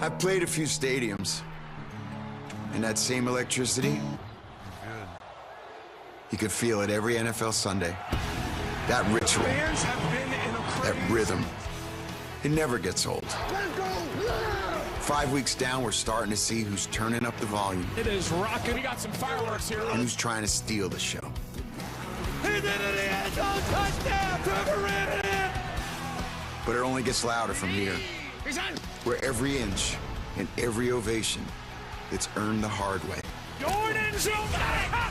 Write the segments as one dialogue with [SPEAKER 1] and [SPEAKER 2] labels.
[SPEAKER 1] I've played a few stadiums, and that same electricity, you could feel it every NFL Sunday. That ritual, that rhythm, it never gets old. 5 weeks down, we're starting to see who's turning up the volume.
[SPEAKER 2] It is rocking. We got some fireworks here.
[SPEAKER 1] And who's trying to steal the show.
[SPEAKER 2] He did it again. Touchdown. Trevor ran it in.
[SPEAKER 1] But it only gets louder from here. Where every inch and every ovation, it's earned the hard way.
[SPEAKER 2] Jordan's open.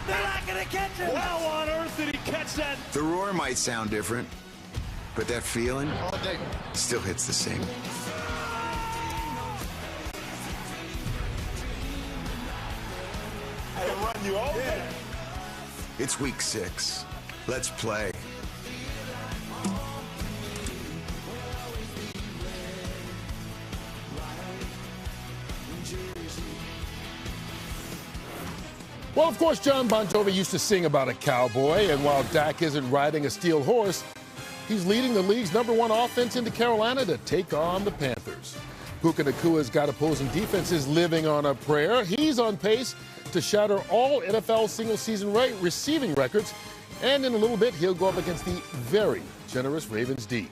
[SPEAKER 2] They're not going to catch it. How on earth did he catch that?
[SPEAKER 1] The roar might sound different, but that feeling still hits the same.
[SPEAKER 2] Run you over. Yeah.
[SPEAKER 1] It's week 6. Let's play.
[SPEAKER 3] Well, of course, John Bon Jovi used to sing about a cowboy, and while Dak isn't riding a steel horse, he's leading the league's #1 offense into Carolina to take on the Panthers. Puka Nacua's got opposing defenses living on a prayer. He's on pace to shatter all NFL single-season receiving records, and in a little bit, he'll go up against the very generous Ravens D.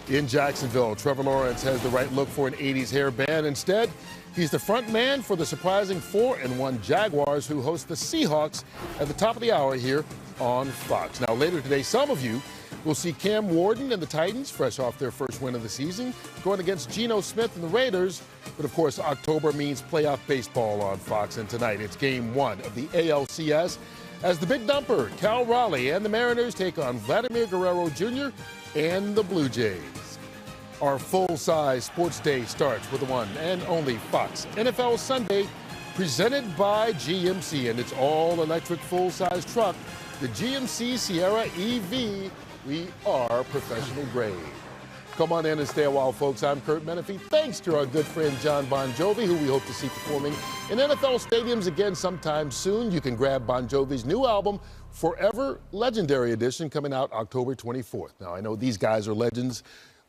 [SPEAKER 3] In Jacksonville, Trevor Lawrence has the right look for an 80s hair band. Instead, he's the front man for the surprising 4-1 Jaguars, who host the Seahawks at the top of the hour here on Fox. Now, later today, some of you will see Cam Warden and the Titans, fresh off their first win of the season, going against Geno Smith and the Raiders. But, of course, October means playoff baseball on Fox, and tonight it's Game 1 of the ALCS as the Big Dumper, Cal Raleigh, and the Mariners take on Vladimir Guerrero Jr. and the Blue Jays. Our full-size sports day starts with the one and only Fox NFL Sunday, presented by GMC and its all-electric full-size truck, the GMC Sierra EV. We are professional grade. Come on in and stay a while, folks. I'm Kurt Menefee. Thanks to our good friend John Bon Jovi, who we hope to see performing in NFL stadiums again sometime soon. You can grab Bon Jovi's new album, Forever Legendary Edition, coming out October 24th. Now, I know these guys are legends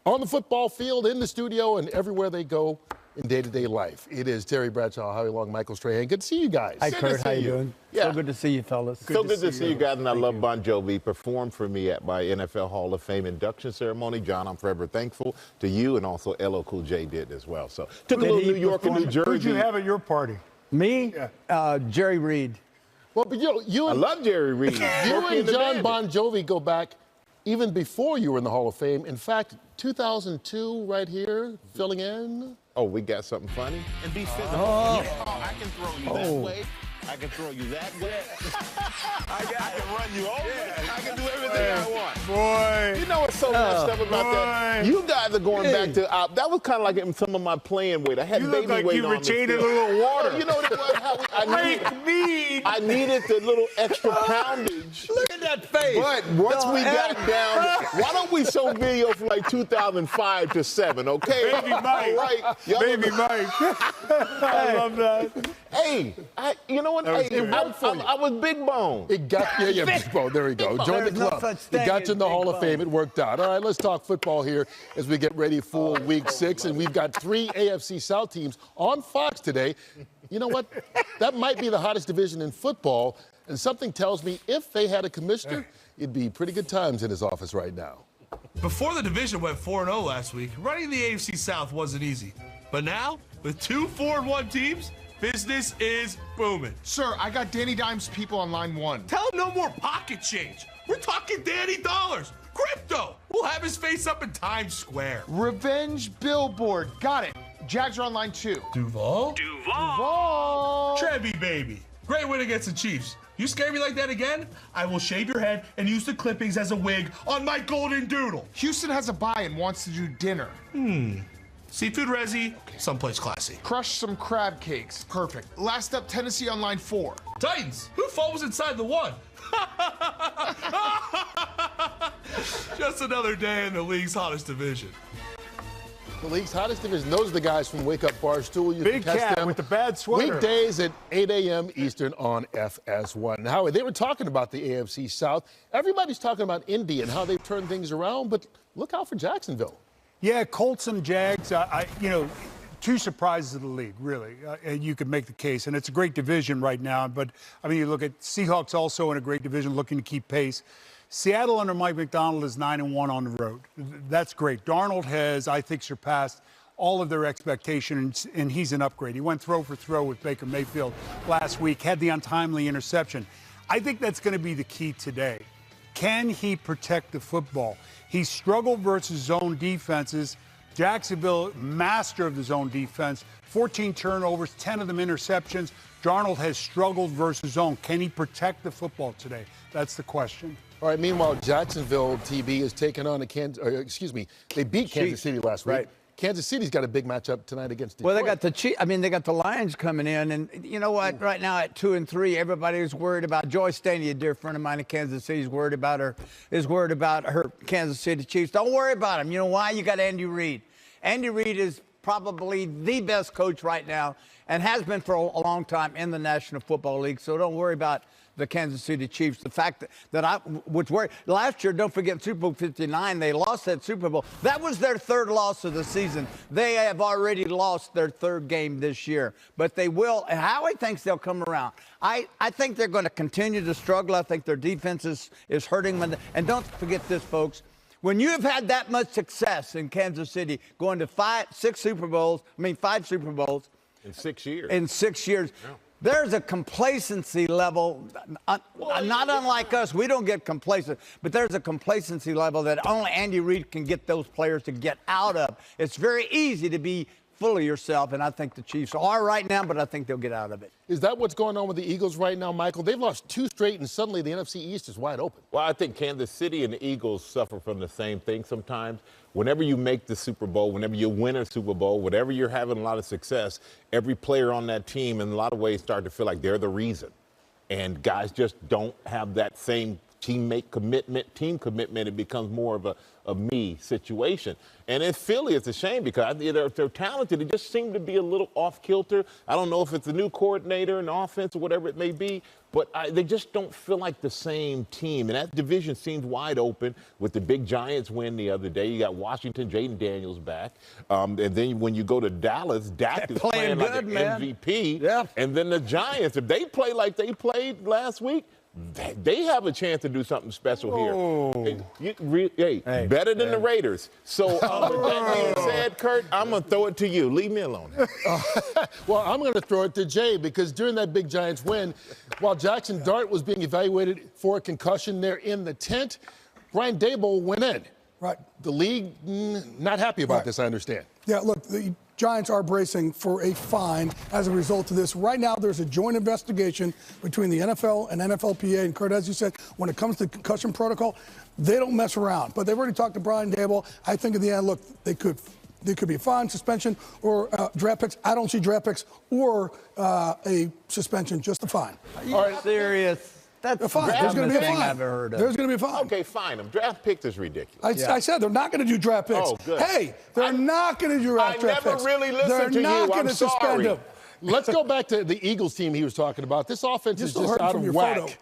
[SPEAKER 3] on the football field, in the studio, and everywhere they go in day-to-day life. It is Terry Bradshaw, Howie Long, Michael Strahan. Good to see you guys.
[SPEAKER 4] Hi, Kurt. How you doing?
[SPEAKER 5] Yeah.
[SPEAKER 4] So good to see you, fellas.
[SPEAKER 5] So good to see you guys, and I love Bon Jovi. He performed for me at my NFL Hall of Fame induction ceremony. John, I'm forever thankful to you, and also LL Cool J did as well. So took a little New York and New Jersey.
[SPEAKER 6] Who'd you have at your party?
[SPEAKER 4] Me? Yeah. Jerry Reed.
[SPEAKER 3] Well, but you
[SPEAKER 5] I love Jerry Reed.
[SPEAKER 3] You and John Bon Jovi go back even before you were in the Hall of Fame. In fact, 2002, right here, filling in.
[SPEAKER 5] Oh, we got something funny?
[SPEAKER 7] And be physical. I can throw you that way. I can throw you that way. I can run you over. Yeah. I can do everything I want.
[SPEAKER 6] Boy.
[SPEAKER 5] You know what's so messed up about that? You guys are going back to, that was kind of like in some of my playing weight. I had
[SPEAKER 6] you
[SPEAKER 5] baby
[SPEAKER 6] look like
[SPEAKER 5] weight
[SPEAKER 6] you
[SPEAKER 5] on
[SPEAKER 6] were chained in a little water.
[SPEAKER 5] You know what it was? I needed the little extra poundage.
[SPEAKER 4] Look at that face.
[SPEAKER 5] But once we got down, why don't we show video from like 2005 to 7, okay?
[SPEAKER 6] Baby Mike.
[SPEAKER 5] All right.
[SPEAKER 6] Baby Mike. I love that.
[SPEAKER 5] Hey, you know what? Hey, I was big bone.
[SPEAKER 3] It got Big Bone. There we go. Join the club. It got you in the Hall of Fame. It worked out. All right, let's talk football here as we get ready for Week 6, and we've got 3 AFC South teams on Fox today. You know what? That might be the hottest division in football, and something tells me if they had a commissioner, it'd be pretty good times in his office right now.
[SPEAKER 8] Before the division went 4-0 last week, running the AFC South wasn't easy. But now, with 2 4-1 teams, business is booming.
[SPEAKER 9] Sir, I got Danny Dimes people on line 1.
[SPEAKER 8] Tell him no more pocket change. We're talking Danny Dollars. Crypto. We'll have his face up in Times Square.
[SPEAKER 9] Revenge billboard. Got it. Jags are on line 2.
[SPEAKER 8] Duval?
[SPEAKER 9] Duval.
[SPEAKER 8] Trevi, baby. Great win against the Chiefs. You scare me like that again, I will shave your head and use the clippings as a wig on my golden doodle.
[SPEAKER 9] Houston has a bye and wants to do dinner.
[SPEAKER 8] Seafood resi, someplace classy.
[SPEAKER 9] Crush some crab cakes. Perfect. Last up, Tennessee on line 4.
[SPEAKER 8] Titans. Who falls inside the 1? Just another day in the league's hottest division.
[SPEAKER 3] The league's hottest division. Those are the guys from Wake Up Barstool. You
[SPEAKER 6] Big
[SPEAKER 3] can catch
[SPEAKER 6] cat
[SPEAKER 3] them
[SPEAKER 6] with the bad sweater.
[SPEAKER 3] weekdays at 8 a.m. Eastern on FS1. Howie, they were talking about the AFC South. Everybody's talking about Indy and how they've turned things around, but look out for Jacksonville.
[SPEAKER 6] Yeah, Colts and Jags. two surprises of the league, really. And you could make the case, and it's a great division right now. But, I mean, you look at Seahawks also in a great division looking to keep pace. Seattle under Mike McDonald is 9-1 on the road. That's great. Darnold has, I think, surpassed all of their expectations, and he's an upgrade. He went throw for throw with Baker Mayfield last week, had the untimely interception. I think that's going to be the key today. Can he protect the football? He struggled versus zone defenses. Jacksonville, master of the zone defense, 14 turnovers, 10 of them interceptions. Darnold has struggled versus zone. Can he protect the football today? That's the question.
[SPEAKER 3] All right, meanwhile, Jacksonville TV is taking on they beat Kansas City last week.
[SPEAKER 4] Right.
[SPEAKER 3] Kansas City's got a big matchup tonight against Detroit.
[SPEAKER 4] Well, they got the Lions coming in, and you know what? Right now at 2-3, everybody's worried about Joy Stanley, a dear friend of mine in Kansas City, is worried about her Kansas City Chiefs. Don't worry about them. You know why? You got Andy Reid. Andy Reid is probably the best coach right now and has been for a long time in the National Football League. So don't worry about the Kansas City Chiefs. The fact that I was worried last year, don't forget Super Bowl 59, they lost that Super Bowl. That was their third loss of the season. They have already lost their third game this year, but they will. And Howie thinks they'll come around. I think they're going to continue to struggle. I think their defense is hurting them. And don't forget this, folks. When you have had that much success in Kansas City, going to 5 Super Bowls in
[SPEAKER 5] 6 years.
[SPEAKER 4] In 6 years.
[SPEAKER 5] Yeah.
[SPEAKER 4] There's a complacency level, not unlike us. We don't get complacent, but there's a complacency level that only Andy Reid can get those players to get out of. It's very easy to be full of yourself, and I think the Chiefs are right now, but I think they'll get out of it.
[SPEAKER 3] Is that what's going on with the Eagles right now, Michael? They've lost 2 straight, and suddenly the NFC East is wide open.
[SPEAKER 5] Well, I think Kansas City and the Eagles suffer from the same thing sometimes. Whenever you make the Super Bowl, whenever you win a Super Bowl, whenever you're having a lot of success, every player on that team in a lot of ways start to feel like they're the reason. And guys just don't have that same team commitment. It becomes more of a me situation. And in Philly, it's a shame because they're talented. They just seem to be a little off kilter. I don't know if it's a new coordinator in offense or whatever it may be, but they just don't feel like the same team. And that division seems wide open with the big Giants win the other day. You got Washington, Jaden Daniels back. And then when you go to Dallas, Dak is playing like an MVP.
[SPEAKER 4] Yeah.
[SPEAKER 5] And then the Giants, if they play like they played last week, they have a chance to do something special here. Better than the Raiders. So with that being said, Kurt, I'm going to throw it to you. Leave me alone.
[SPEAKER 3] Well, I'm going to throw it to Jay because during that big Giants win, while Jackson Dart was being evaluated for a concussion there in the tent, Brian Daboll went in.
[SPEAKER 10] Right.
[SPEAKER 3] The league not happy about this, I understand.
[SPEAKER 10] Yeah, look, the Giants are bracing for a fine as a result of this. Right now, there's a joint investigation between the NFL and NFLPA. And Kurt, as you said, when it comes to concussion protocol, they don't mess around. But they've already talked to Brian Daboll. I think in the end, look, they could be a fine, suspension, or draft picks. I don't see draft picks or a suspension, just a fine.
[SPEAKER 4] Are you serious? That's
[SPEAKER 10] a fine. There's going to be a fine.
[SPEAKER 4] I've ever heard of.
[SPEAKER 10] There's going to be a fine.
[SPEAKER 5] Okay, fine them. Draft picks is ridiculous.
[SPEAKER 10] I said they're not going to do draft picks.
[SPEAKER 5] Oh, good.
[SPEAKER 10] Hey, they're not going to do draft picks.
[SPEAKER 5] I never really listened to you.
[SPEAKER 10] They're not going to suspend them.
[SPEAKER 3] Let's go back to the Eagles team he was talking about. This offense is just out of whack. Photo.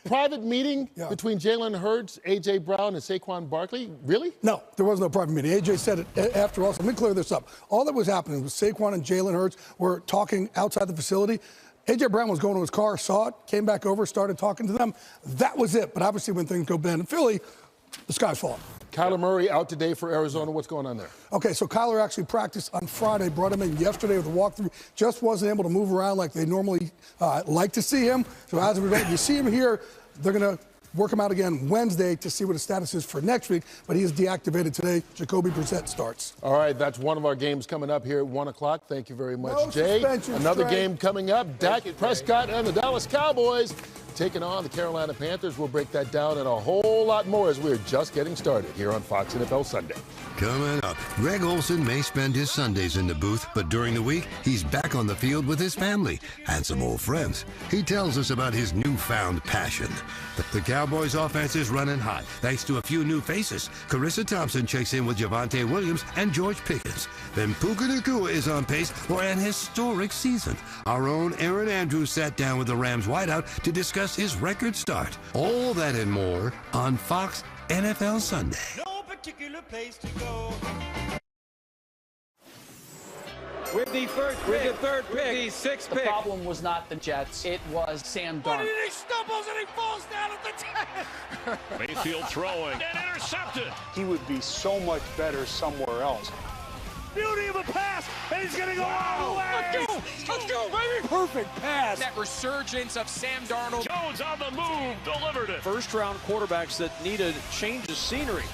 [SPEAKER 3] Private meeting between Jalen Hurts, A.J. Brown, and Saquon Barkley? Really?
[SPEAKER 10] No, there was no private meeting. A.J. said it after all. So let me clear this up. All that was happening was Saquon and Jalen Hurts were talking outside the facility. A.J. Brown was going to his car, saw it, came back over, started talking to them. That was it. But obviously when things go bad in Philly, the sky's falling.
[SPEAKER 3] Kyler Murray out today for Arizona. What's going on there?
[SPEAKER 10] Okay, so Kyler actually practiced on Friday, brought him in yesterday with a walkthrough. Just wasn't able to move around like they normally like to see him. So as a result, you see him here, they're going to work him out again Wednesday to see what his status is for next week. But he is deactivated today. Jacoby Brissett starts.
[SPEAKER 3] All right, that's one of our games coming up here at 1 o'clock. Thank you very much,
[SPEAKER 10] No
[SPEAKER 3] Jay. Another
[SPEAKER 10] Trey.
[SPEAKER 3] game coming up. Dak Prescott and the Dallas Cowboys taking on the Carolina Panthers. We'll break that down and a whole lot more as we're just getting started here on Fox NFL Sunday.
[SPEAKER 11] Coming up, Greg Olsen may spend his Sundays in the booth, but during the week, he's back on the field with his family and some old friends. He tells us about his newfound passion. The Cowboys' offense is running hot, thanks to a few new faces. Carissa Thompson checks in with Javonte Williams and George Pickens. Then Puka Nacua is on pace for an historic season. Our own Aaron Andrews sat down with the Rams wideout to discuss his record start. All that and more on Fox NFL Sunday.
[SPEAKER 2] No particular place to go.
[SPEAKER 4] With the third pick, the sixth pick.
[SPEAKER 12] The problem was not the Jets. It was Sam Darnold.
[SPEAKER 2] And he stumbles and he falls down at the 10.
[SPEAKER 13] Mayfield throwing and intercepted.
[SPEAKER 6] He would be so much better somewhere else.
[SPEAKER 2] Beauty of a pass, and he's going to go all the way. Let's go, baby. Perfect pass.
[SPEAKER 12] That resurgence of Sam Darnold.
[SPEAKER 13] Jones on the move, delivered it.
[SPEAKER 14] First-round quarterbacks that need a change of scenery.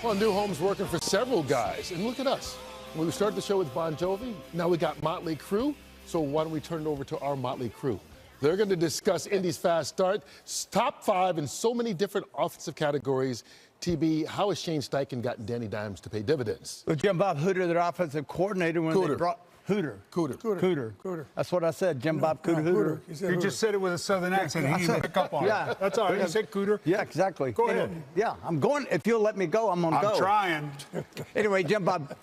[SPEAKER 3] Well, new home's working for several guys, and look at us. When we started the show with Bon Jovi, now we got Motley Crue, so why don't we turn it over to our Motley Crue? They're going to discuss Indy's fast start, top 5 in so many different offensive categories. TB, how has Shane Steichen gotten Danny Dimes to pay dividends?
[SPEAKER 4] Well, Jim Bob Hooter, their offensive coordinator, when they brought Cooter. That's what I said, Jim Bob Hooter.
[SPEAKER 6] You just said it with a southern accent. He didn't pick up on it. That's all right. You said Cooter.
[SPEAKER 4] Yeah, exactly.
[SPEAKER 6] Go ahead.
[SPEAKER 4] Yeah, I'm going. If you'll let me go, I'm going to go.
[SPEAKER 6] I'm trying.
[SPEAKER 4] Anyway, Jim Bob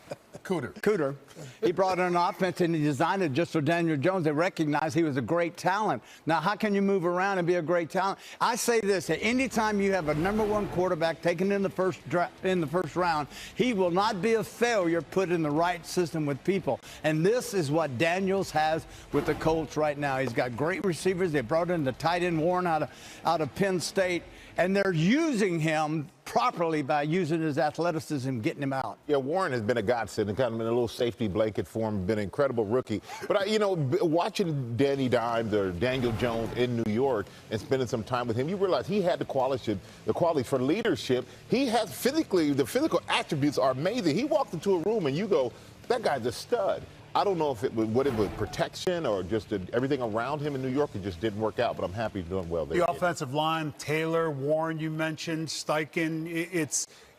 [SPEAKER 4] Cooter. He brought in an offense and he designed it just for Daniel Jones. They recognized he was a great talent. Now, how can you move around and be a great talent? I say this: at any time you have a #1 quarterback taken in the first round, he will not be a failure put in the right system with people. And this is what Daniels has with the Colts right now. He's got great receivers. They brought in the tight end Warren out of Penn State, and they're using him properly by using his athleticism, getting him out.
[SPEAKER 5] Yeah, Warren has been a godsend and kind of been a little safety blanket for him, been an incredible rookie. But, watching Danny Dimes or Daniel Jones in New York and spending some time with him, you realize he had the quality for leadership. He has the physical attributes are amazing. He walked into a room and you go, that guy's a stud. I don't know if it was protection or just everything around him in New York. It just didn't work out, but I'm happy he's doing well there.
[SPEAKER 6] The offensive line, Taylor, Warren, you mentioned, Steichen.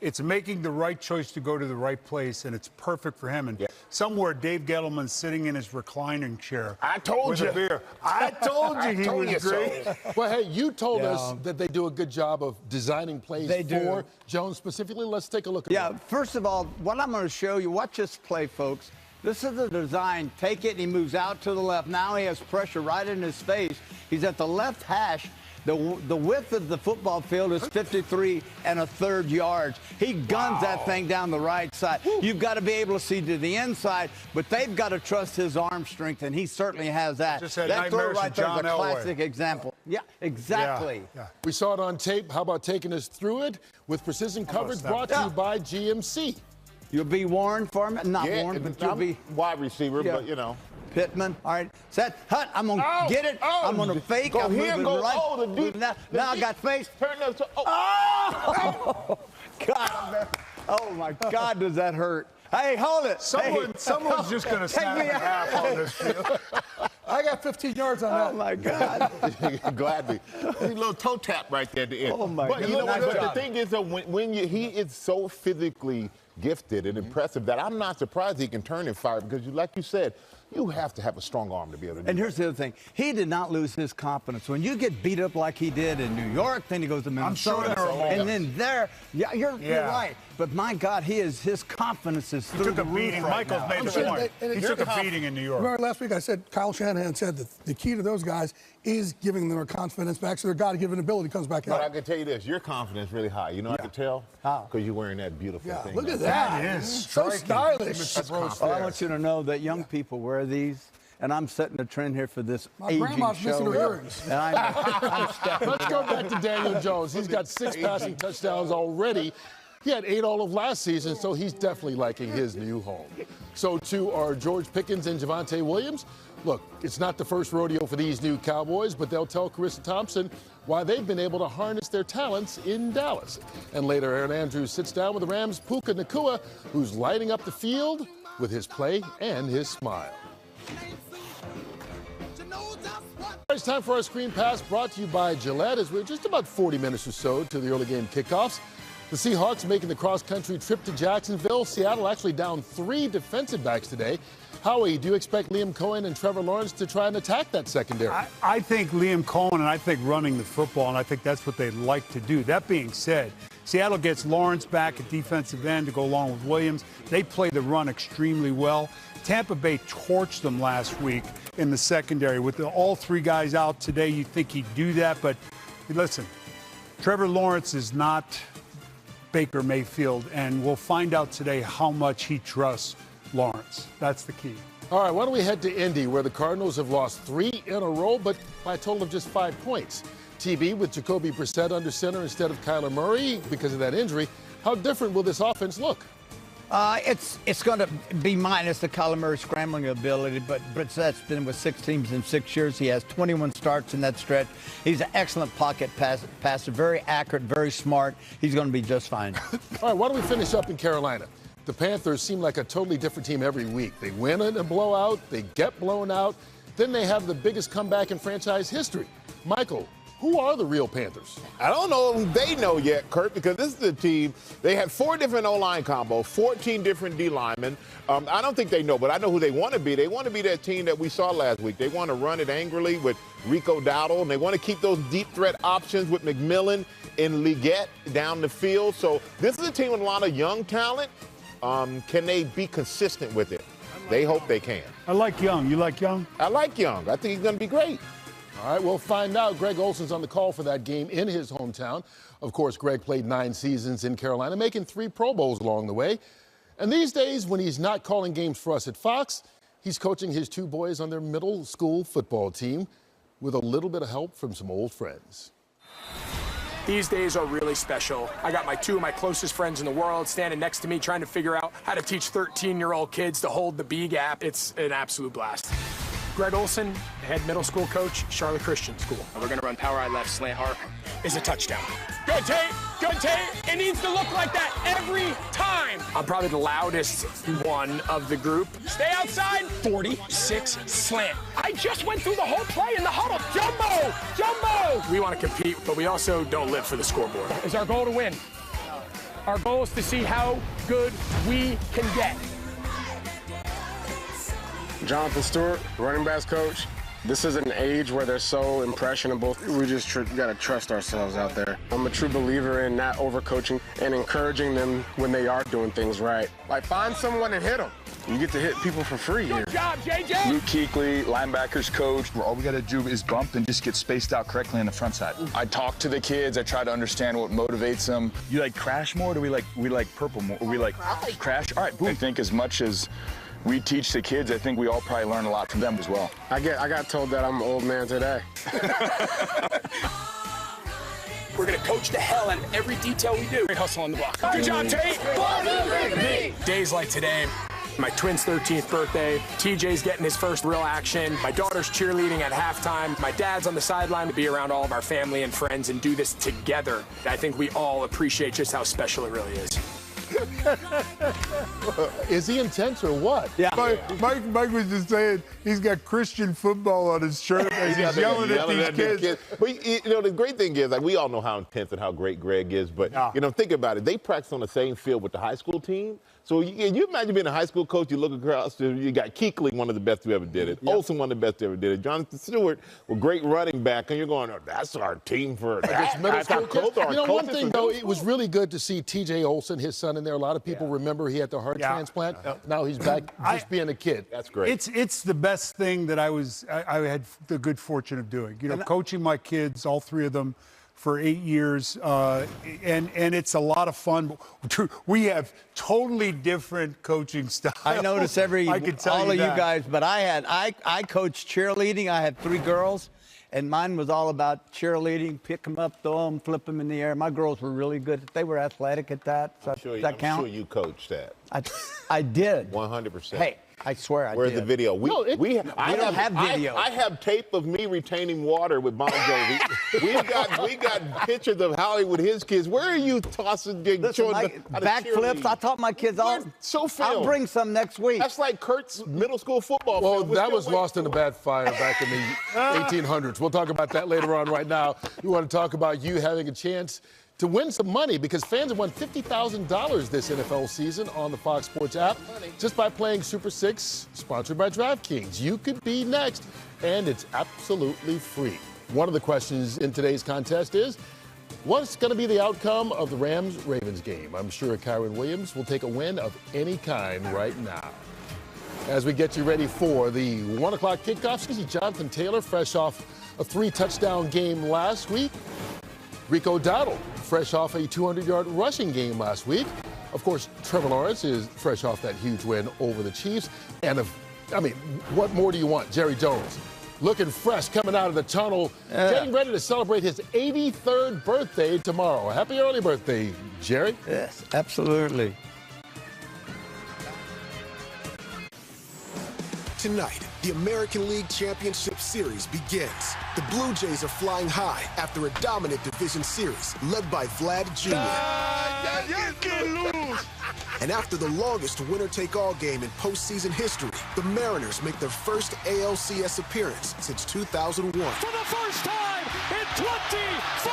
[SPEAKER 6] It's making the right choice to go to the right place, and it's perfect for him. And somewhere Dave Gettleman's sitting in his reclining chair.
[SPEAKER 5] I told you.
[SPEAKER 6] With a beer. I told you he was great.
[SPEAKER 3] So. Well, hey, you told us that they do a good job of designing plays for Jones specifically. Let's take a look at that.
[SPEAKER 4] First of all, what I'm going to show you, watch this play, folks. This is the design. Take it, and he moves out to the left. Now he has pressure right in his face. He's at the left hash. The width of the football field is 53 1/3 yards. He guns that thing down the right side. You've got to be able to see to the inside, but they've got to trust his arm strength, and he certainly has that. That throw right there is a classic example. Yeah, exactly.
[SPEAKER 3] Yeah. We saw it on tape. How about taking us through it with precision coverage brought to you by GMC?
[SPEAKER 4] You'll be Warren for me. Not Warren, but you'll be
[SPEAKER 5] wide receiver, but
[SPEAKER 4] Pittman. All right. Set. Hut. I'm going to get it. I'm going to fake.
[SPEAKER 5] Go
[SPEAKER 4] I'm
[SPEAKER 5] here,
[SPEAKER 4] moving
[SPEAKER 5] go
[SPEAKER 4] right. Now I got face.
[SPEAKER 5] Turn those.
[SPEAKER 4] Oh, God. Oh, my God, does that hurt. Hey, hold it.
[SPEAKER 6] Someone's just going to snap in half on this field.
[SPEAKER 10] I got 15 yards on that.
[SPEAKER 4] Oh, my God.
[SPEAKER 5] Gladly. A little toe tap right there at the end.
[SPEAKER 4] Oh, my God.
[SPEAKER 5] But you know what? The thing is, he is so physically gifted and impressive that I'm not surprised he can turn and fire because, like you said, you have to have a strong arm to be able to do
[SPEAKER 4] And here's the other thing. He did not lose his confidence. When you get beat up like he did in New York, then he goes to Minnesota. And then there, you're right. But, my God, his confidence is through the roof right
[SPEAKER 6] Michael's
[SPEAKER 4] now.
[SPEAKER 6] made the point. He took a beating in New York.
[SPEAKER 10] Remember last week I said Kyle Shanahan said that the key to those guys is giving them their confidence back so their God-given ability comes back out.
[SPEAKER 5] But I can tell you this, your confidence is really high. You know I can tell?
[SPEAKER 4] How?
[SPEAKER 5] Because you're wearing that beautiful thing.
[SPEAKER 10] Look at that.
[SPEAKER 6] That is
[SPEAKER 10] so stylish.
[SPEAKER 4] Well, I want you to know that young people wear these. And I'm setting a trend here for this aging
[SPEAKER 10] grandma's
[SPEAKER 4] show.
[SPEAKER 10] missing her earrings.
[SPEAKER 4] And I'm stepping
[SPEAKER 3] Let's go back to Daniel Jones. He's got 6 passing touchdowns already. He had 8 all of last season, so he's definitely liking his new home. So too are George Pickens and Javonte Williams. Look, it's not the first rodeo for these new Cowboys, but they'll tell Carissa Thompson why they've been able to harness their talents in Dallas. And later, Aaron Andrews sits down with the Rams' Puka Nacua, who's lighting up the field with his play and his smile. It's time for our Screen Pass, brought to you by Gillette, as we're just about 40 minutes or so to the early game kickoffs. The Seahawks making the cross-country trip to Jacksonville. Seattle actually down 3 defensive backs today. Howie, do you expect Liam Cohen and Trevor Lawrence to try and attack that secondary?
[SPEAKER 6] I think Liam Cohen and I think running the football, and I think that's what they'd like to do. That being said, Seattle gets Lawrence back at defensive end to go along with Williams. They play the run extremely well. Tampa Bay torched them last week in the secondary. With all 3 guys out today, you'd think he'd do that. But listen, Trevor Lawrence is not Baker Mayfield, and we'll find out today how much he trusts Lawrence. That's the key.
[SPEAKER 3] All right, why don't we head to Indy, where the Cardinals have lost 3 in a row, but by a total of just 5 points. TB with Jacoby Brissett under center instead of Kyler Murray because of that injury. How different will this offense look?
[SPEAKER 4] It's going to be minus the Kyler Murray scrambling ability, but Brissett's been with 6 teams in 6 years. He has 21 starts in that stretch. He's an excellent pocket passer, very accurate, very smart. He's going to be just fine.
[SPEAKER 3] All right, why don't we finish up in Carolina? The Panthers seem like a totally different team every week. They win in a blowout, they get blown out, then they have the biggest comeback in franchise history. Michael, who are the real Panthers?
[SPEAKER 5] I don't know if they know yet, Kurt, because this is the team. They had 4 different O-line combos, 14 different D linemen. I don't think they know, but I know who they want to be. They want to be that team that we saw last week. They want to run it angrily with Rico Dowdle, and they want to keep those deep threat options with McMillan and Leggett down the field. So this is a team with a lot of young talent. Can they be consistent with it? They hope they can.
[SPEAKER 6] I like Young. You like Young?
[SPEAKER 5] I like Young. I think he's going to be great.
[SPEAKER 3] All right, we'll find out. Greg Olsen's on the call for that game in his hometown. Of course, Greg played 9 seasons in Carolina, making 3 Pro Bowls along the way. And these days, when he's not calling games for us at Fox, he's coaching his 2 boys on their middle school football team with a little bit of help from some old friends.
[SPEAKER 15] These days are really special. I got 2 of my closest friends in the world standing next to me trying to figure out how to teach 13-year-old kids to hold the B gap. It's an absolute blast. Greg Olsen, head middle school coach, Charlotte Christian School. We're going to run power eye left, slant arc is a touchdown. Good tape, good tape. It needs to look like that every time. I'm probably the loudest one of the group. Stay outside, 46 slant. I just went through the whole play in the huddle. Jumbo, jumbo. We want to compete, but we also don't live for the scoreboard. It's our goal to win. Our goal is to see how good we can get.
[SPEAKER 16] Jonathan Stewart, running backs coach. This is an age where they're so impressionable. We just got to trust ourselves out there. I'm a true believer in not overcoaching and encouraging them when they are doing things right. Like, find someone and hit them. You get to hit people for free here.
[SPEAKER 15] Good job, JJ.
[SPEAKER 17] Luke Kuechly, linebackers coach. All we got to do is bump and just get spaced out correctly on the front side. I talk to the kids. I try to understand what motivates them. You like crash more? Or do we like purple more? Or we like crash? All right, boom. I think as much as we teach the kids, I think we all probably learn a lot from them as well.
[SPEAKER 16] I got told that I'm an old man today.
[SPEAKER 15] We're going to coach the hell out of every detail we do. Great hustle on the block. Good job, Tate. Days like today, my twin's 13th birthday, TJ's getting his first real action, my daughter's cheerleading at halftime, my dad's on the sideline to be around all of our family and friends and do this together. I think we all appreciate just how special it really is.
[SPEAKER 3] Is he intense or what?
[SPEAKER 6] Yeah. Mike was just saying he's got Christian football on his shirt and he's yelling at these kids.
[SPEAKER 5] But, you know, the great thing is, like, we all know how intense and how great Greg is, but, you know, think about it. They practice on the same field with the high school team. So you imagine being a high school coach, you look across, you got Kuechly, one of the best who ever did it. Yep. Olsen, one of the best who ever did it. Jonathan Stewart, a great running back, and you're going, oh, that's our team for that.
[SPEAKER 3] Middle school kids. You know, one thing, though, it was really good to see TJ Olsen, his son, in there. A lot of people remember he had the heart transplant. Now he's back just being a kid.
[SPEAKER 5] That's great.
[SPEAKER 6] It's the best thing that I had the good fortune of doing. You know, coaching my kids, all 3 of them, for 8 years, and it's a lot of fun. We have totally different coaching styles.
[SPEAKER 4] I notice all of you guys, but I coached cheerleading. I had 3 girls, and mine was all about cheerleading, pick them up, throw them, flip them in the air. My girls were really good. They were athletic at that. So
[SPEAKER 5] I'm sure you coached that.
[SPEAKER 4] I did.
[SPEAKER 5] 100%.
[SPEAKER 4] Hey, I swear I did.
[SPEAKER 5] Where's the video? We don't
[SPEAKER 4] have video.
[SPEAKER 5] I have tape of me retaining water with Bon Jovi. we got pictures of Howie with his kids. Where are you tossing?
[SPEAKER 4] Backflips. I taught my kids all. I'll bring some next week.
[SPEAKER 5] That's like Kurt's middle school football.
[SPEAKER 3] Well, that was lost in the bad fire back in the 1800s. We'll talk about that later on. Right now, we want to talk about you having a chance to win some money because fans have won $50,000 this NFL season on the Fox Sports app just by playing Super 6, sponsored by DraftKings. You could be next, and it's absolutely free. One of the questions in today's contest is, what's going to be the outcome of the Rams-Ravens game? I'm sure Kyron Williams will take a win of any kind right now. As we get you ready for the 1 o'clock kickoff, see Jonathan Taylor, fresh off a 3-touchdown game last week. Rico Dowdle, fresh off a 200-yard rushing game last week. Of course, Trevor Lawrence is fresh off that huge win over the Chiefs. And, what more do you want? Jerry Jones, looking fresh, coming out of the tunnel, getting ready to celebrate his 83rd birthday tomorrow. Happy early birthday, Jerry.
[SPEAKER 4] Yes, absolutely.
[SPEAKER 18] Tonight, the American League Championship Series begins. The Blue Jays are flying high after a dominant division series led by Vlad Jr. And after the longest winner-take-all game in postseason history, the Mariners make their first ALCS appearance since 2001.
[SPEAKER 2] For the first time in 24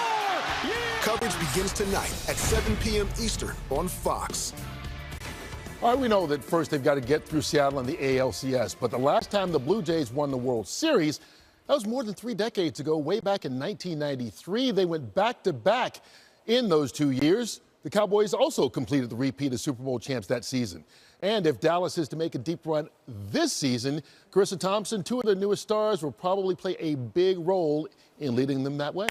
[SPEAKER 2] years!
[SPEAKER 18] Coverage begins tonight at 7 p.m. Eastern on Fox.
[SPEAKER 3] All right, we know that first they've got to get through Seattle and the ALCS, but the last time the Blue Jays won the World Series, that was more than 3 decades ago, way back in 1993. They went back-to-back in those 2 years. The Cowboys also completed the repeat as Super Bowl champs that season. And if Dallas is to make a deep run this season, Carissa Thompson, 2 of their newest stars, will probably play a big role in leading them that way.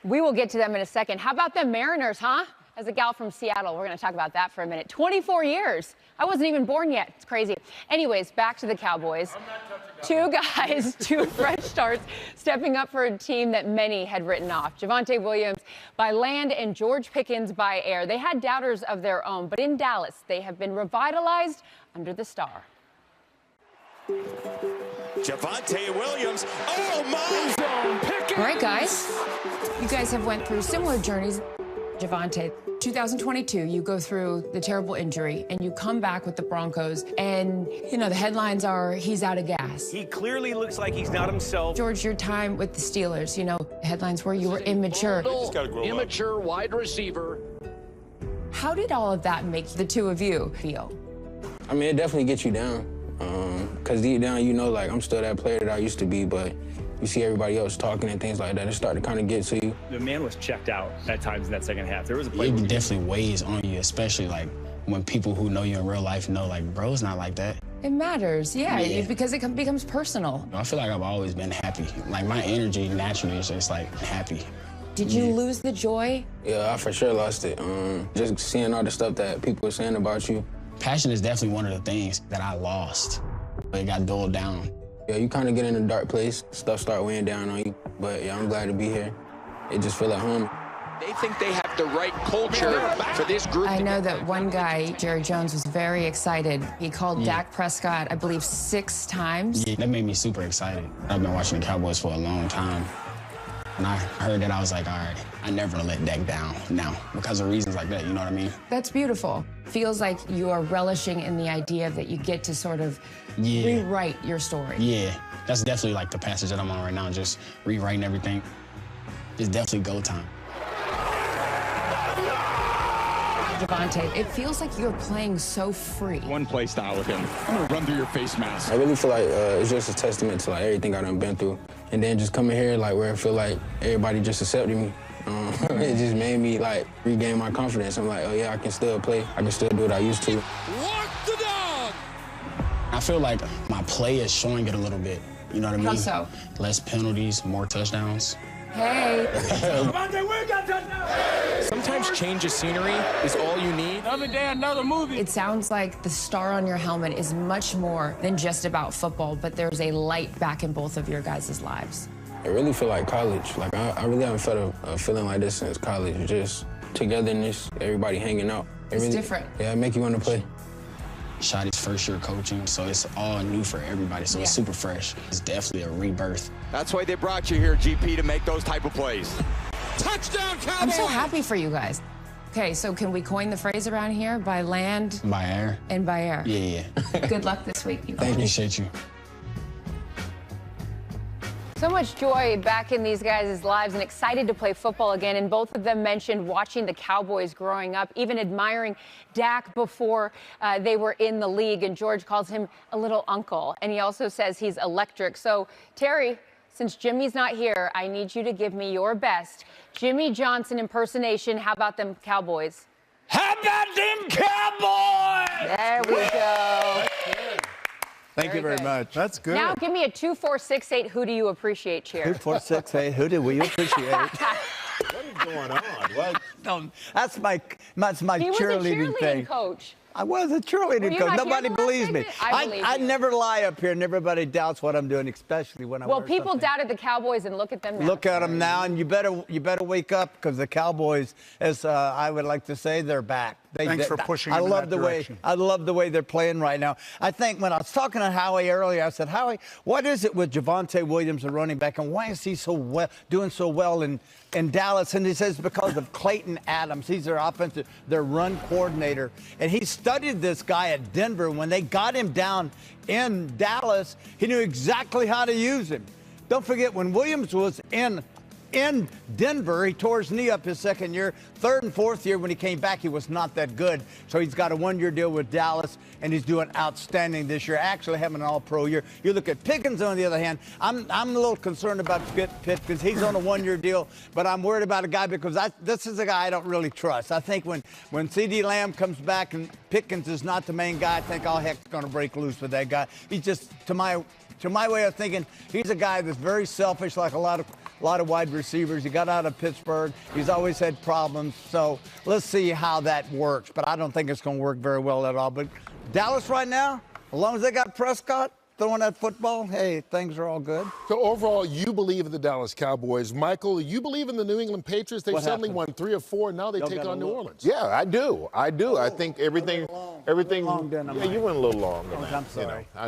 [SPEAKER 19] We will get to them in a second. How about the Mariners, huh? As a gal from Seattle, we're going to talk about that for a minute. 24 years. I wasn't even born yet. It's crazy. Anyways, back to the Cowboys. 2 guys, 2 fresh starts, stepping up for a team that many had written off. Javonte Williams by land and George Pickens by air. They had doubters of their own, but in Dallas, they have been revitalized under the star.
[SPEAKER 2] Javonte Williams. Oh, my!
[SPEAKER 19] All right, guys. You guys have went through similar journeys. Javonte, 2022, you go through the terrible injury and you come back with the Broncos and, the headlines are he's out of gas.
[SPEAKER 2] He clearly looks like he's not himself.
[SPEAKER 19] George, your time with the Steelers, headlines where you were immature.
[SPEAKER 12] Immature wide receiver.
[SPEAKER 19] How did all of that make the 2 of you feel?
[SPEAKER 16] It definitely gets you down. Because deep down, I'm still that player that I used to be, but you see everybody else talking and things like that, it started to kind of get to you.
[SPEAKER 20] The man was checked out at times in that second half. There was a play.
[SPEAKER 21] It definitely weighs on you, especially when people who know you in real life know, bro, it's not like that.
[SPEAKER 19] It matters, yeah. Because it becomes personal.
[SPEAKER 21] I feel like I've always been happy. My energy naturally is just happy.
[SPEAKER 19] Did you lose the joy?
[SPEAKER 16] Yeah, I for sure lost it. Just seeing all the stuff that people were saying about you.
[SPEAKER 21] Passion is definitely one of the things that I lost. It got dulled down.
[SPEAKER 16] Yeah, you kind of get in a dark place. Stuff start weighing down on you. But yeah, I'm glad to be here. It just feel like home.
[SPEAKER 12] They think they have the right culture for this group.
[SPEAKER 19] I know that one guy, Jerry Jones, was very excited. He called Dak Prescott, I believe, 6 times.
[SPEAKER 21] Yeah, that made me super excited. I've been watching the Cowboys for a long time. When I heard that, I was like, all right, I never let Dak down now because of reasons like that, you know what I mean?
[SPEAKER 19] That's beautiful. Feels like you are relishing in the idea that you get to sort of rewrite your story.
[SPEAKER 21] Yeah, that's definitely the passage that I'm on right now, just rewriting everything. It's definitely go time.
[SPEAKER 19] Javonte, it feels like you're playing so free.
[SPEAKER 17] One play style with him. I'm going to run through your face mask.
[SPEAKER 16] I really feel like it's just a testament to everything I done been through. And then just coming here where I feel like everybody just accepted me. It just made me regain my confidence. I'm like, oh yeah, I can still play. I can still do what I used to.
[SPEAKER 12] Walk the dog!
[SPEAKER 21] I feel like my play is showing it a little bit. You know what I mean?
[SPEAKER 19] How so?
[SPEAKER 21] Less penalties, more touchdowns.
[SPEAKER 19] Hey.
[SPEAKER 15] Sometimes change of scenery is all you need.
[SPEAKER 2] Another day, another movie.
[SPEAKER 19] It sounds like the star on your helmet is much more than just about football, but there's a light back in both of your guys' lives.
[SPEAKER 16] I really feel like college. I really haven't felt a feeling like this since college. Just togetherness, everybody hanging out.
[SPEAKER 19] It's different.
[SPEAKER 16] Yeah, it make you want to play.
[SPEAKER 21] Shotty's first year coaching, so it's all new for everybody, so it's super fresh. It's definitely a rebirth.
[SPEAKER 2] That's why they brought you here, GP, to make those type of plays. Touchdown, Cowboys!
[SPEAKER 19] I'm so happy for you guys. Okay, so can we coin the phrase around here? By land?
[SPEAKER 21] By air.
[SPEAKER 19] And by air.
[SPEAKER 21] Yeah.
[SPEAKER 19] Good luck this week, you guys.
[SPEAKER 21] Thank you. Appreciate you.
[SPEAKER 19] So much joy back in these guys' lives and excited to play football again. And both of them mentioned watching the Cowboys growing up, even admiring Dak before they were in the league. And George calls him a little uncle. And he also says he's electric. So, Terry, since Jimmy's not here, I need you to give me your best Jimmy Johnson impersonation. How about them Cowboys?
[SPEAKER 2] How about them Cowboys?
[SPEAKER 19] There we go.
[SPEAKER 4] Thank you very much.
[SPEAKER 6] That's good.
[SPEAKER 19] Now give me a 2, 4, 6, 8. Who do you appreciate cheer?
[SPEAKER 4] 2, 4, 6, 8. Who do we appreciate?
[SPEAKER 5] going on? What?
[SPEAKER 4] No, that's my
[SPEAKER 19] He was a
[SPEAKER 4] cheerleading thing.
[SPEAKER 19] coach.
[SPEAKER 4] I was a cheerleading coach. Nobody believes me. I never lie up here, and everybody doubts what I'm doing, especially when I
[SPEAKER 19] Well,
[SPEAKER 4] wear
[SPEAKER 19] people
[SPEAKER 4] something.
[SPEAKER 19] doubted the Cowboys, and look at them now.
[SPEAKER 4] Look at them now, and you better wake up, because the Cowboys, as I would like to say, they're back.
[SPEAKER 6] Thanks for pushing
[SPEAKER 4] I
[SPEAKER 6] in
[SPEAKER 4] love
[SPEAKER 6] that
[SPEAKER 4] the
[SPEAKER 6] direction.
[SPEAKER 4] way I love the way they're playing right now. I think when I was talking to Howie earlier, I said, Howie, what is it with Javonte Williams, the running back, and why is he doing so well in Dallas? And he says because of Clayton Adams. He's their their run coordinator, and he studied this guy at Denver. When they got him down in Dallas, he knew exactly how to use him. Don't forget, when Williams was in Denver, he tore his knee up his second year. Third and fourth year, when he came back, he was not that good. So he's got a one-year deal with Dallas, and he's doing outstanding this year, actually having an all-pro year. You look at Pickens, on the other hand. I'm a little concerned about Pickens. He's on a one-year deal, but I'm worried about a guy because this is a guy I don't really trust. I think when CeeDee Lamb comes back and Pickens is not the main guy, I think all heck's going to break loose with that guy. He's just, to my way of thinking, he's a guy that's very selfish, like a lot of wide receivers. He got out of Pittsburgh. He's always had problems. So let's see how that works. But I don't think it's going to work very well at all. But Dallas right now, as long as they got Prescott throwing that football, hey, things are all good.
[SPEAKER 3] So overall, you believe in the Dallas Cowboys. Michael, you believe in the New England Patriots? They've suddenly won 3 or 4, and now they take on New Orleans.
[SPEAKER 5] Yeah, I do. I think everything. Yeah, you went a little long.
[SPEAKER 4] I'm sorry.
[SPEAKER 5] I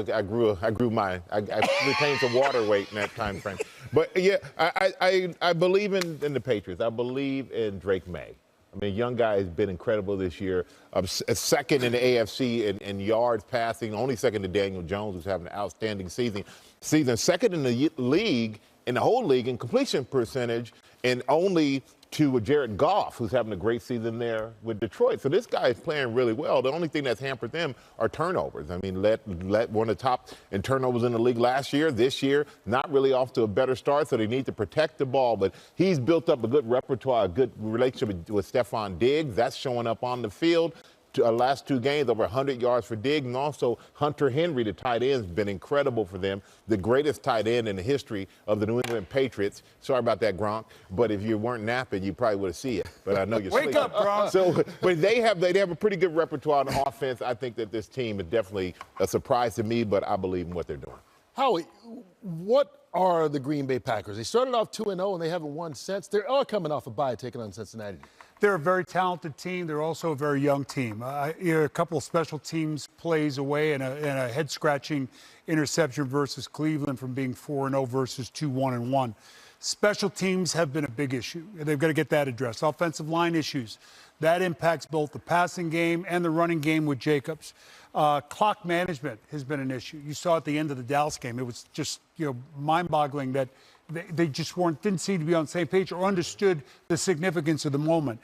[SPEAKER 5] retained some water weight in that time frame. But yeah, I believe in the Patriots. I believe in Drake May. I mean, young guy has been incredible this year. Second in the AFC in yards passing, only second to Daniel Jones, who's having an outstanding season. Second in the league, in the whole league, in completion percentage, and only to Jared Goff, who's having a great season there with Detroit. So this guy is playing really well. The only thing that's hampered them are turnovers. I mean, let one of the top in turnovers in the league last year. This year, not really off to a better start, so they need to protect the ball. But he's built up a good repertoire, a good relationship with Stephon Diggs. That's showing up on the field. Last 2 games, over 100 yards for Diggs, and also Hunter Henry, the tight end, has been incredible for them. The greatest tight end in the history of the New England Patriots. Sorry about that, Gronk, but if you weren't napping, you probably would have seen it. But I know you're
[SPEAKER 6] Wake
[SPEAKER 5] sleeping.
[SPEAKER 6] up, Gronk.
[SPEAKER 5] So, but they have a pretty good repertoire on offense. I think that this team is definitely a surprise to me, but I believe in what they're doing.
[SPEAKER 3] Howie, what are the Green Bay Packers? They started off 2-0, and they haven't won since. They're all coming off a bye, taking on Cincinnati.
[SPEAKER 6] They're a very talented team. They're also a very young team. A couple of special teams plays away and a head-scratching interception versus Cleveland from being 4-0 versus 2-1-1. Special teams have been a big issue. They've got to get that addressed. Offensive line issues. That impacts both the passing game and the running game with Jacobs. Clock management has been an issue. You saw at the end of the Dallas game. It was just mind-boggling that they just didn't seem to be on the same page or understood the significance of the moment.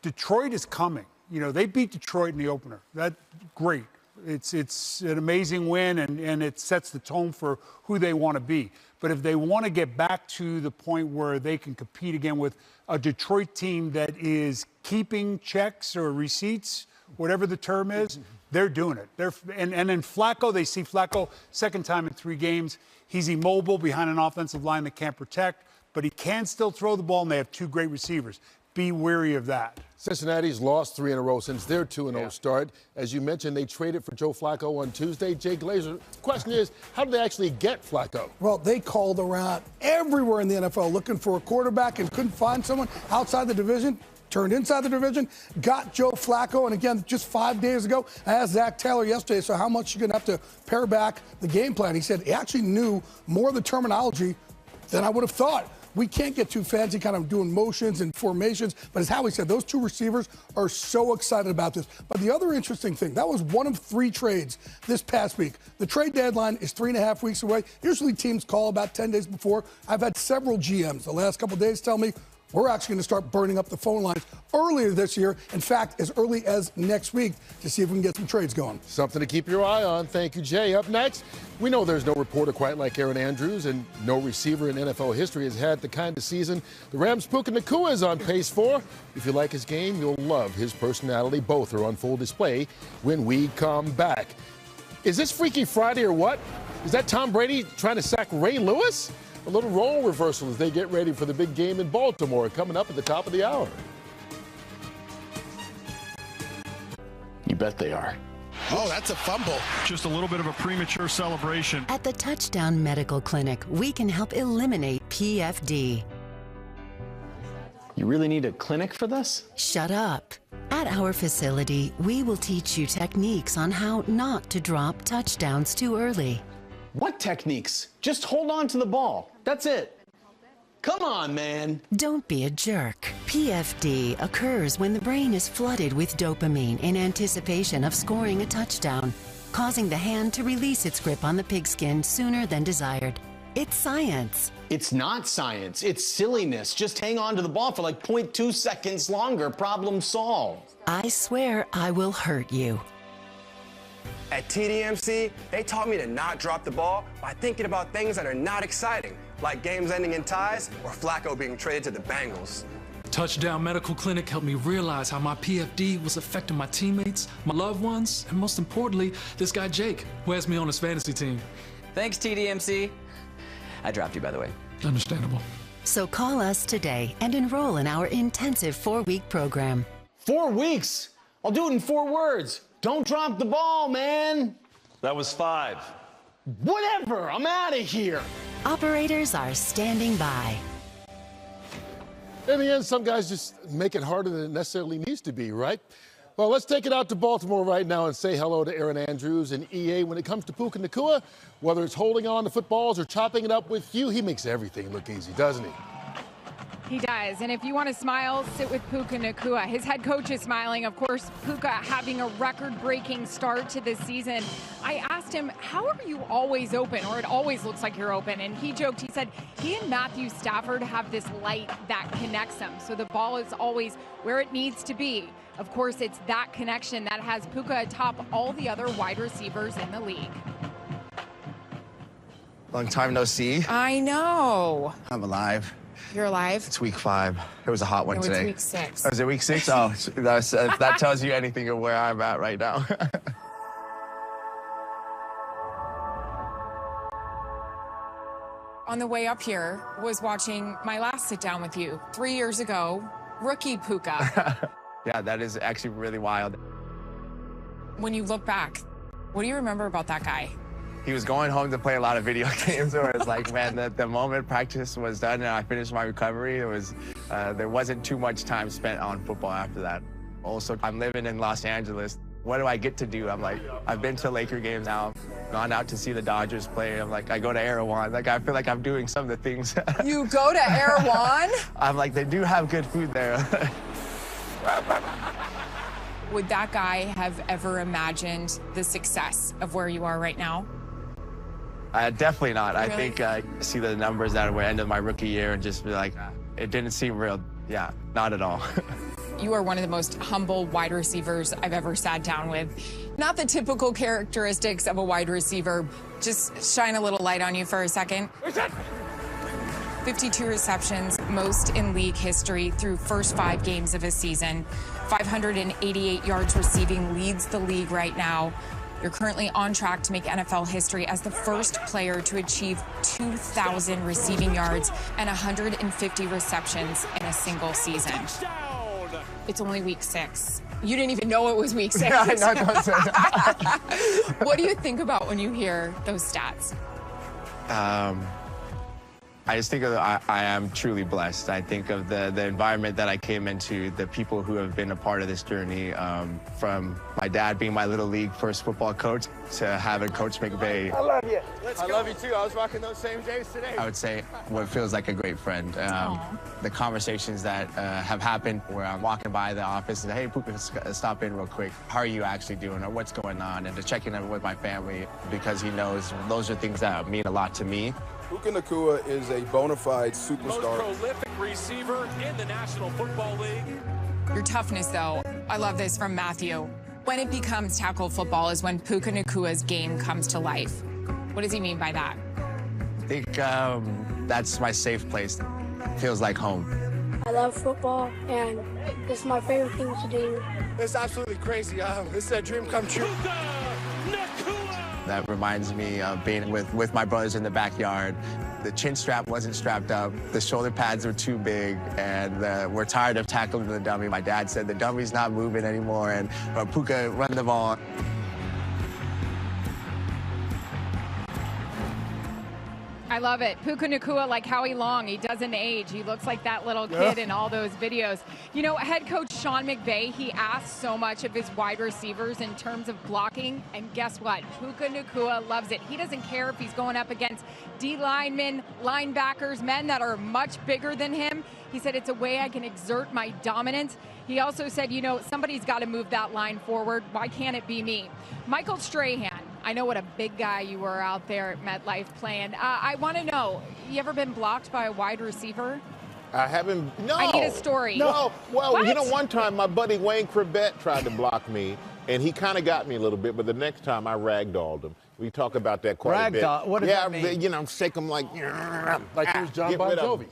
[SPEAKER 6] Detroit is coming. They beat Detroit in the opener. That's great. It's an amazing win, and it sets the tone for who they want to be. But if they want to get back to the point where they can compete again with a Detroit team that is keeping checks or receipts, whatever the term is, they're doing it. And then Flacco, they see Flacco second time in 3 games. He's immobile behind an offensive line that can't protect, but he can still throw the ball, and they have 2 great receivers. Be wary of that.
[SPEAKER 3] Cincinnati's lost 3 in a row since their 2-0 start. As you mentioned, they traded for Joe Flacco on Tuesday. Jay Glazer, the question is, how did they actually get Flacco?
[SPEAKER 10] Well, they called around everywhere in the NFL looking for a quarterback and couldn't find someone outside the division. Turned inside the division, got Joe Flacco, and again, just 5 days ago, I asked Zach Taylor yesterday, so how much you're going to have to pare back the game plan? He said he actually knew more of the terminology than I would have thought. We can't get too fancy kind of doing motions and formations, but as Howie said, those 2 receivers are so excited about this. But the other interesting thing, that was one of 3 trades this past week. The trade deadline is 3.5 weeks away. Usually teams call about 10 days before. I've had several GMs the last couple of days tell me, we're actually going to start burning up the phone lines earlier this year. In fact, as early as next week to see if we can get some trades going.
[SPEAKER 3] Something to keep your eye on. Thank you, Jay. Up next, we know there's no reporter quite like Aaron Andrews, and no receiver in NFL history has had the kind of season the Rams' Puka Nacua is on pace for. If you like his game, you'll love his personality. Both are on full display when we come back. Is this Freaky Friday or what? Is that Tom Brady trying to sack Ray Lewis? A little role reversal as they get ready for the big game in Baltimore coming up at the top of the hour.
[SPEAKER 7] You bet they are.
[SPEAKER 9] Oh, that's a fumble.
[SPEAKER 2] Just a little bit of a premature celebration.
[SPEAKER 1] At the Touchdown Medical Clinic, we can help eliminate PFD.
[SPEAKER 7] You really need a clinic for this?
[SPEAKER 1] Shut up. At our facility, we will teach you techniques on how not to drop touchdowns too early.
[SPEAKER 7] What techniques? Just hold on to the ball. That's it. Come on, man.
[SPEAKER 1] Don't be a jerk. PFD occurs when the brain is flooded with dopamine in anticipation of scoring a touchdown, causing the hand to release its grip on the pigskin sooner than desired. It's science.
[SPEAKER 7] It's not science. It's silliness. Just hang on to the ball for like 0.2 seconds longer. Problem solved.
[SPEAKER 1] I swear I will hurt you.
[SPEAKER 22] At TDMC, they taught me to not drop the ball by thinking about things that are not exciting, like games ending in ties or Flacco being traded to the Bengals.
[SPEAKER 23] Touchdown Medical Clinic helped me realize how my PFD was affecting my teammates, my loved ones, and most importantly, this guy Jake, who has me on his fantasy team.
[SPEAKER 24] Thanks, TDMC. I dropped you, by the way.
[SPEAKER 23] Understandable.
[SPEAKER 1] So call us today and enroll in our intensive 4-week program.
[SPEAKER 7] 4 weeks? I'll do it in 4 words. Don't drop the ball, man.
[SPEAKER 13] That was 5.
[SPEAKER 7] Whatever, I'm out of here.
[SPEAKER 1] Operators are standing by.
[SPEAKER 3] In the end, some guys just make it harder than it necessarily needs to be, right? Well, let's take it out to Baltimore right now and say hello to Erin Andrews and EA. When it comes to Puka Nacua, whether it's holding on to footballs or chopping it up with you, he makes everything look easy, doesn't he?
[SPEAKER 25] He does, and if you want to smile, sit with Puka Nacua. His head coach is smiling. Of course, Puka having a record-breaking start to this season. I asked him, how are you always open, or it always looks like you're open? And he joked, he said, he and Matthew Stafford have this light that connects them, so the ball is always where it needs to be. Of course, it's that connection that has Puka atop all the other wide receivers in the league.
[SPEAKER 22] Long time no see.
[SPEAKER 25] I know.
[SPEAKER 22] I'm alive.
[SPEAKER 25] You're alive?
[SPEAKER 22] It's week 5. It was a hot one today.
[SPEAKER 25] It's week 6.
[SPEAKER 22] Oh, is it week 6? Oh, if that tells you anything of where I'm at right now.
[SPEAKER 25] On the way up here, was watching my last sit down with you 3 years ago, rookie Puka.
[SPEAKER 22] Yeah, that is actually really wild.
[SPEAKER 25] When you look back, what do you remember about that guy?
[SPEAKER 22] He was going home to play a lot of video games where it's like, man, the moment practice was done and I finished my recovery, it was, there wasn't too much time spent on football after that. Also, I'm living in Los Angeles. What do I get to do? I'm like, I've been to Laker games now, gone out to see the Dodgers play. I'm like, I go to Erewhon. Like, I feel like I'm doing some of the things.
[SPEAKER 25] You go to Erewhon?
[SPEAKER 22] I'm like, they do have good food there.
[SPEAKER 25] Would that guy have ever imagined the success of where you are right now?
[SPEAKER 22] Definitely not.
[SPEAKER 25] Really?
[SPEAKER 22] I think I see the numbers that were end of my rookie year and just be like, it didn't seem real. Yeah, not at all.
[SPEAKER 25] You are one of the most humble wide receivers I've ever sat down with. Not the typical characteristics of a wide receiver. Just shine a little light on you for a second. 52 receptions, most in league history through first 5 games of a season. 588 yards receiving leads the league right now. You're currently on track to make NFL history as the first player to achieve 2,000 receiving yards and 150 receptions in a single season. It's only week 6. You didn't even know it was week 6.
[SPEAKER 22] Yeah, I know.
[SPEAKER 25] What do you think about when you hear those stats?
[SPEAKER 22] I just think of I am truly blessed. I think of the environment that I came into, the people who have been a part of this journey, from my dad being my little league first football coach to having Coach McVay. I love you. I love you too. I was rocking those same J's today. I would say what feels like a great friend. The conversations that have happened where I'm walking by the office and, hey, Puka, stop in real quick. How are you actually doing, or what's going on? And to check in with my family, because he knows those are things that mean a lot to me.
[SPEAKER 26] Puka Nacua is a bona fide superstar.
[SPEAKER 13] Most prolific receiver in the National Football League.
[SPEAKER 25] Your toughness, though, I love this from Matthew. When it becomes tackle football is when Puka Nacua's game comes to life. What does he mean by that?
[SPEAKER 22] I think that's my safe place. Feels like home.
[SPEAKER 27] I love football, and it's my favorite thing to do.
[SPEAKER 22] It's absolutely crazy. It's a dream come true.
[SPEAKER 13] Puka Nacua!
[SPEAKER 22] That reminds me of being with my brothers in the backyard. The chin strap wasn't strapped up, the shoulder pads were too big, and we're tired of tackling the dummy. My dad said the dummy's not moving anymore, and Puka, run the ball.
[SPEAKER 25] I love it. Puka Nacua, like Howie Long, he doesn't age. He looks like that little kid in all those videos. You know, head coach Sean McVay, he asks so much of his wide receivers in terms of blocking, and guess what? Puka Nacua loves it. He doesn't care if he's going up against D linemen, linebackers, men that are much bigger than him. He said, it's a way I can exert my dominance. He also said, you know, somebody's got to move that line forward. Why can't it be me? Michael Strahan, I know what a big guy you were out there at MetLife playing. I want to know, you ever been blocked by a wide receiver?
[SPEAKER 5] I haven't. No.
[SPEAKER 25] I need a story.
[SPEAKER 5] No. Well,
[SPEAKER 25] what?
[SPEAKER 5] you know, one time my buddy Wayne Corbett tried to block me, and he kind of got me a little bit, but the next time I ragdolled him. We talk about that quite a bit.
[SPEAKER 4] What does that mean?
[SPEAKER 5] You know, shake him like
[SPEAKER 3] it was John Bon Jovi.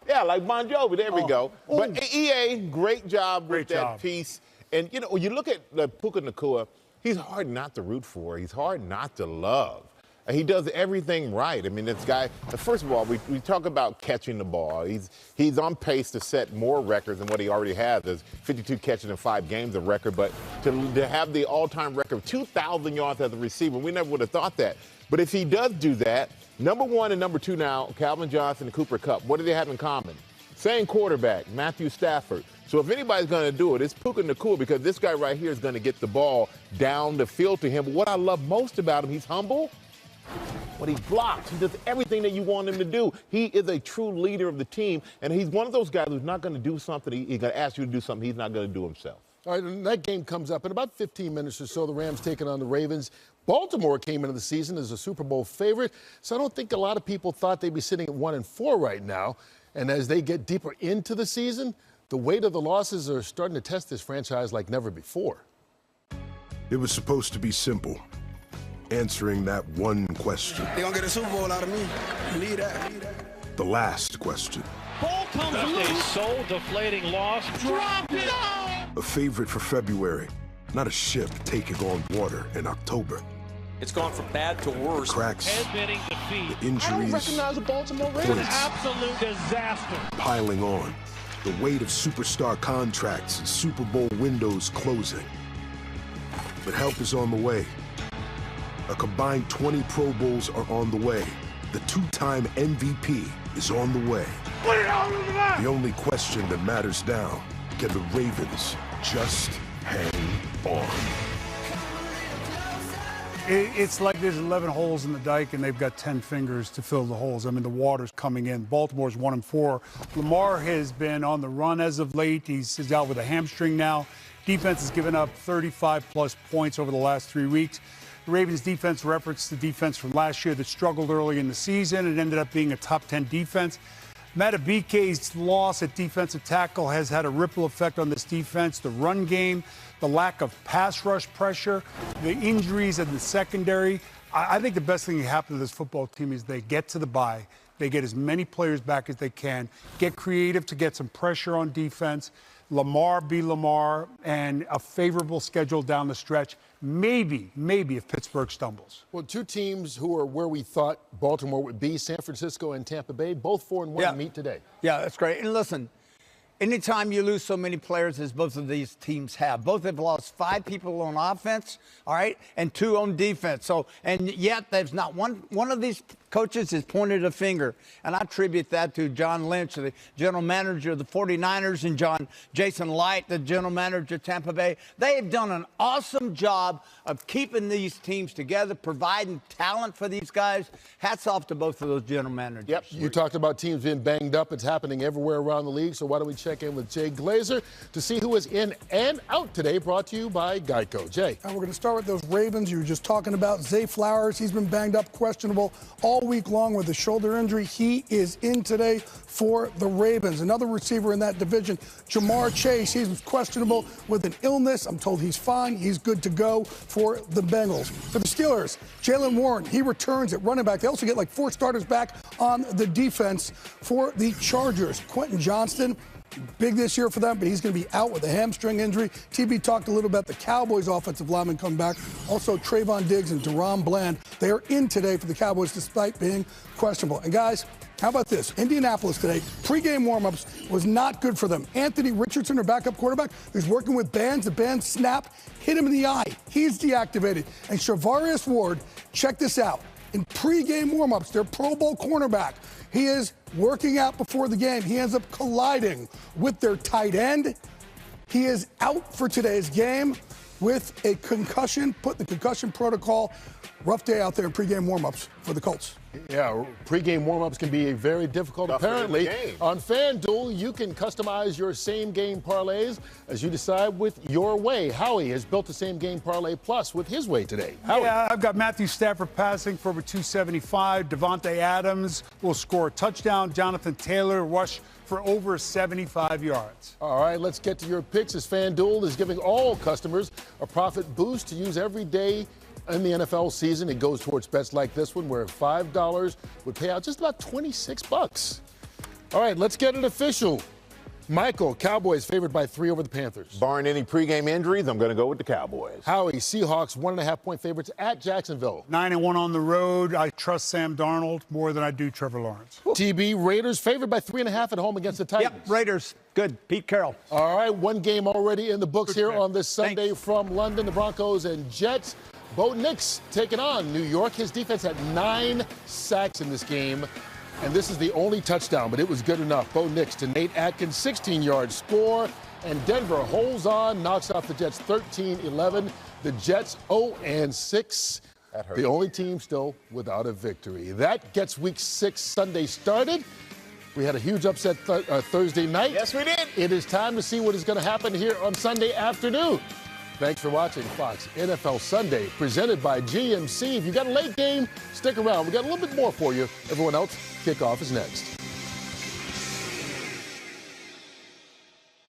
[SPEAKER 5] Yeah, like Bon Jovi. There we go. But EA, great job with that piece. And, you know, when you look at Puka Nacua, he's hard not to root for. He's hard not to love. He does everything right. I mean, this guy, first of all, we talk about catching the ball. He's on pace to set more records than what he already has. There's 52 catches in 5 games, a record. But to have the all-time record of 2,000 yards as a receiver, we never would have thought that. But if he does do that, number 1 and number 2 now, Calvin Johnson and Cooper Kupp, what do they have in common? Same quarterback, Matthew Stafford. So if anybody's going to do it, it's Puka Nacua, because this guy right here is going to get the ball down the field to him. But what I love most about him, he's humble, but he blocks. He does everything that you want him to do. He is a true leader of the team, and he's one of those guys who's not going to do something. He's going to ask you to do something he's not going to do himself.
[SPEAKER 3] All right, and that game comes up in about 15 minutes or so. The Rams taking on the Ravens. Baltimore came into the season as a Super Bowl favorite, so I don't think a lot of people thought they'd be sitting at 1-4 right now. And as they get deeper into the season, the weight of the losses are starting to test this franchise like never before.
[SPEAKER 8] It was supposed to be simple, answering that one question.
[SPEAKER 11] They're gonna get a Super Bowl out of me. Believe that.
[SPEAKER 8] The last question.
[SPEAKER 2] Ball comes loose. A soul-deflating loss. Drop it!
[SPEAKER 8] A favorite for February, not a ship taking on water in October.
[SPEAKER 13] It's gone from bad to worse.
[SPEAKER 8] The cracks,
[SPEAKER 2] head-bending defeat.
[SPEAKER 8] the injuries,
[SPEAKER 2] I don't recognize the Baltimore Ravens. Absolute disaster.
[SPEAKER 8] Piling on. The weight of superstar contracts and Super Bowl windows closing. But help is on the way. A combined 20 Pro Bowls are on the way. The 2-time MVP is on the way.
[SPEAKER 2] Put it all over the map.
[SPEAKER 8] The only question that matters now, can the Ravens just hang on?
[SPEAKER 6] It's like there's 11 holes in the dike and they've got 10 fingers to fill the holes. I mean, the water's coming in. Baltimore's 1-4. Lamar has been on the run as of late. He's out with a hamstring now. Defense has given up 35-plus points over the last 3 weeks. The Ravens defense referenced the defense from last year that struggled early in the season. It ended up being a top 10 defense. Matabike's loss at defensive tackle has had a ripple effect on this defense. The run game, the lack of pass rush pressure, the injuries in the secondary. I think the best thing that happened to this football team is they get to the bye. They get as many players back as they can, get creative to get some pressure on defense. Lamar be Lamar, and a favorable schedule down the stretch. Maybe if Pittsburgh stumbles.
[SPEAKER 3] Well, 2 teams who are where we thought Baltimore would be, San Francisco and Tampa Bay, both 4-1 meet today.
[SPEAKER 4] Yeah, that's great. And listen, anytime you lose so many players as both of these teams have, both have lost 5 people on offense, all right, and 2 on defense. So, and yet there's not one of these coaches has pointed a finger, and I attribute that to John Lynch, the general manager of the 49ers, and Jason Light, the general manager of Tampa Bay. They have done an awesome job of keeping these teams together, providing talent for these guys. Hats off to both of those general managers.
[SPEAKER 3] Yep. You talked about teams being banged up. It's happening everywhere around the league. So why don't we check in with Jay Glazer to see who is in and out today, brought to you by Geico. Jay.
[SPEAKER 10] And we're going to start with those Ravens you were just talking about. Zay Flowers, he's been banged up, questionable all week long with a shoulder injury. He is in today for the Ravens. Another receiver in that division, Jamar Chase, he's questionable with an illness. I'm told he's fine. He's good to go for the Bengals. For the Steelers, Jaylen Warren, he returns at running back. They also get like 4 starters back on the defense. For the Chargers, Quentin Johnston, big this year for them, but he's going to be out with a hamstring injury. TB talked a little about the Cowboys' offensive linemen coming back. Also, Trayvon Diggs and Deron Bland. They are in today for the Cowboys despite being questionable. And, guys, how about this? Indianapolis today, pregame warm-ups was not good for them. Anthony Richardson, their backup quarterback, who's working with bands. The band snap, hit him in the eye. He's deactivated. And Charvarius Ward, check this out. In pregame warm-ups, their Pro Bowl cornerback, he is working out before the game. He ends up colliding with their tight end. He is out for today's game with a concussion, put in the concussion protocol. Rough day out there in pregame warm-ups for the Colts.
[SPEAKER 3] Yeah, pregame warm-ups can be very difficult. Apparently, on FanDuel, you can customize your same-game parlays as you decide with your way. Howie has built a same-game parlay plus with his way today. Howie.
[SPEAKER 6] Yeah, I've got Matthew Stafford passing for over 275. Devontae Adams will score a touchdown. Jonathan Taylor rush for over 75 yards.
[SPEAKER 3] All right, let's get to your picks as FanDuel is giving all customers a profit boost to use every day in the NFL season. It goes towards bets like this one where $5 would pay out just about $26. All right, let's get it official. Michael, Cowboys favored by 3 over the Panthers.
[SPEAKER 5] Barring any pregame injuries, I'm going to go with the Cowboys.
[SPEAKER 3] Howie, Seahawks 1.5-point favorites at Jacksonville.
[SPEAKER 6] 9-1 on the road. I trust Sam Darnold more than I do Trevor Lawrence.
[SPEAKER 3] TB, Raiders favored by 3.5 at home against the Titans.
[SPEAKER 4] Yep, Raiders. Good. Pete Carroll.
[SPEAKER 3] All right, one game already in the books here on this Sunday from London, the Broncos and Jets. Bo Nix taking on New York. His defense had 9 sacks in this game, and this is the only touchdown, but it was good enough. Bo Nix to Nate Atkins, 16-yard score, and Denver holds on, knocks off the Jets 13-11. The Jets 0-6. The only team still without a victory. That gets Week 6 Sunday started. We had a huge upset Thursday night.
[SPEAKER 5] Yes, we did.
[SPEAKER 3] It is time to see what is going to happen here on Sunday afternoon. Thanks for watching Fox NFL Sunday, presented by GMC. If you got a late game, stick around. We got a little bit more for you. Everyone else, kickoff is next.